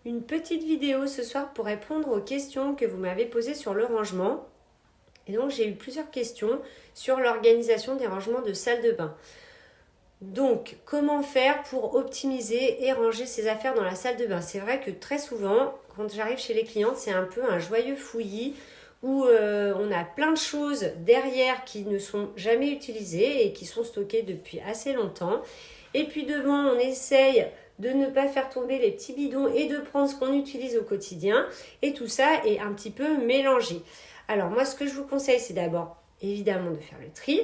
une petite vidéo ce soir pour répondre aux questions que vous m'avez posées sur le rangement. Et donc j'ai eu plusieurs questions sur l'organisation des rangements de salle de bain. Donc, comment faire pour optimiser et ranger ses affaires dans la salle de bain? C'est vrai que très souvent, quand j'arrive chez les clientes, c'est un peu un joyeux fouillis où on a plein de choses derrière qui ne sont jamais utilisées et qui sont stockées depuis assez longtemps. Et puis devant, on essaye de ne pas faire tomber les petits bidons et de prendre ce qu'on utilise au quotidien. Et tout ça est un petit peu mélangé. Alors moi, ce que je vous conseille, c'est d'abord, évidemment, de faire le tri.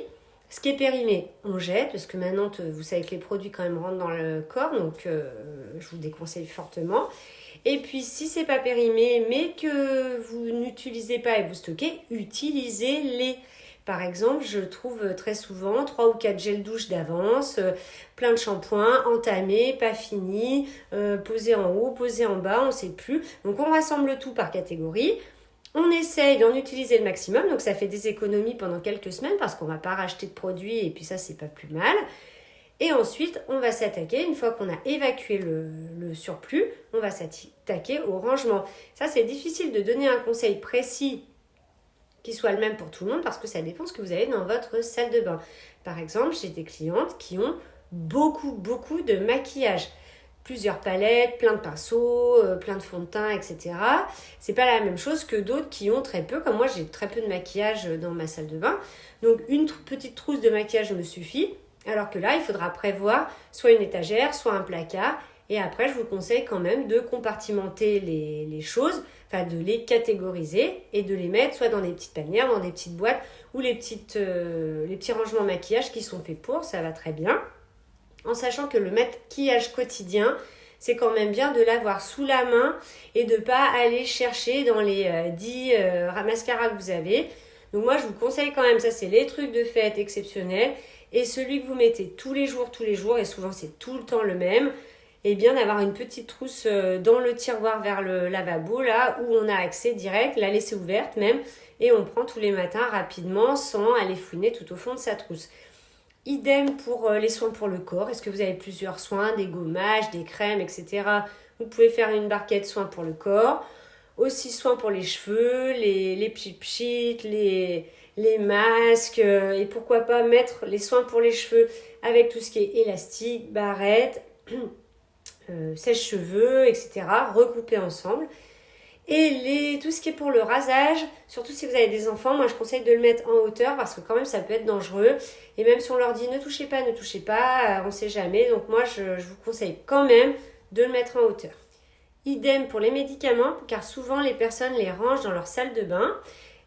Ce qui est périmé, on jette, parce que maintenant, vous savez que les produits quand même rentrent dans le corps, donc je vous déconseille fortement. Et puis, si c'est pas périmé, mais que vous n'utilisez pas et vous stockez, utilisez-les. Par exemple, je trouve très souvent 3 ou 4 gels douche d'avance, plein de shampoings, entamés, pas finis, posés en haut, posés en bas, on ne sait plus. Donc, on rassemble tout par catégorie. On essaye d'en utiliser le maximum, donc ça fait des économies pendant quelques semaines parce qu'on ne va pas racheter de produits et puis ça, c'est pas plus mal. Et ensuite, on va s'attaquer, une fois qu'on a évacué le surplus, on va s'attaquer au rangement. Ça, c'est difficile de donner un conseil précis qui soit le même pour tout le monde parce que ça dépend de ce que vous avez dans votre salle de bain. Par exemple, j'ai des clientes qui ont beaucoup de maquillage. Plusieurs palettes, plein de pinceaux, plein de fond de teint, etc. C'est pas la même chose que d'autres qui ont très peu, comme moi j'ai très peu de maquillage dans ma salle de bain. Donc une petite trousse de maquillage me suffit, alors que là il faudra prévoir soit une étagère, soit un placard. Et après je vous conseille quand même de compartimenter les choses, enfin de les catégoriser et de les mettre soit dans des petites panières, dans des petites boîtes ou les petits rangements maquillage qui sont faits pour, ça va très bien. En sachant que le maquillage quotidien, c'est quand même bien de l'avoir sous la main et de ne pas aller chercher dans les 10 mascaras que vous avez. Donc moi, je vous conseille quand même, ça c'est les trucs de fête exceptionnels. Et celui que vous mettez tous les jours, et souvent c'est tout le temps le même, et bien d'avoir une petite trousse dans le tiroir vers le lavabo, là où on a accès direct, la laisser ouverte même, et on prend tous les matins rapidement sans aller fouiner tout au fond de sa trousse. Idem pour les soins pour le corps. Est-ce que vous avez plusieurs soins, des gommages, des crèmes, etc. Vous pouvez faire une barquette soins pour le corps. Aussi soins pour les cheveux, les pchit-pchit, les masques. Et pourquoi pas mettre les soins pour les cheveux avec tout ce qui est élastique, barrette, sèche-cheveux, etc. Recoupés ensemble. Et tout ce qui est pour le rasage, surtout si vous avez des enfants, moi je conseille de le mettre en hauteur parce que quand même ça peut être dangereux. Et même si on leur dit ne touchez pas, on ne sait jamais. Donc moi je vous conseille quand même de le mettre en hauteur. Idem pour les médicaments, car souvent les personnes les rangent dans leur salle de bain.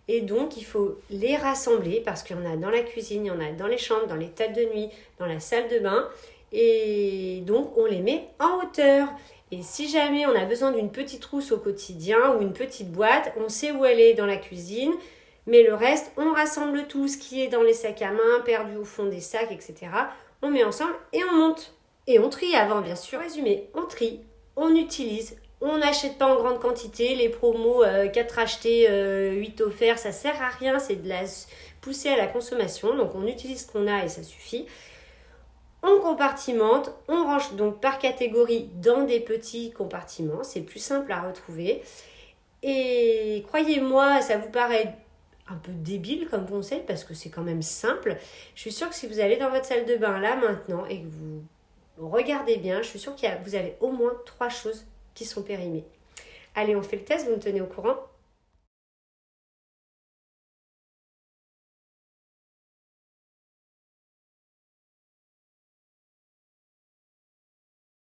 Et donc il faut les rassembler parce qu'il y en a dans la cuisine, il y en a dans les chambres, dans les tables de nuit, dans la salle de bain. Et donc on les met en hauteur. Et si jamais on a besoin d'une petite trousse au quotidien ou une petite boîte, on sait où elle est dans la cuisine, mais le reste, on rassemble tout ce qui est dans les sacs à main, perdu au fond des sacs, etc. On met ensemble et on monte. Et on trie avant, bien sûr. Résumé, on trie, on utilise, on n'achète pas en grande quantité. Les promos 4 achetés, 8 offerts, ça sert à rien, c'est de la pousser à la consommation. Donc on utilise ce qu'on a et ça suffit. On compartimente, on range donc par catégorie dans des petits compartiments, c'est plus simple à retrouver. Et croyez-moi, ça vous paraît un peu débile comme conseil parce que c'est quand même simple. Je suis sûre que si vous allez dans votre salle de bain là maintenant et que vous regardez bien, je suis sûre que vous avez au moins 3 choses qui sont périmées. Allez, on fait le test, vous me tenez au courant ?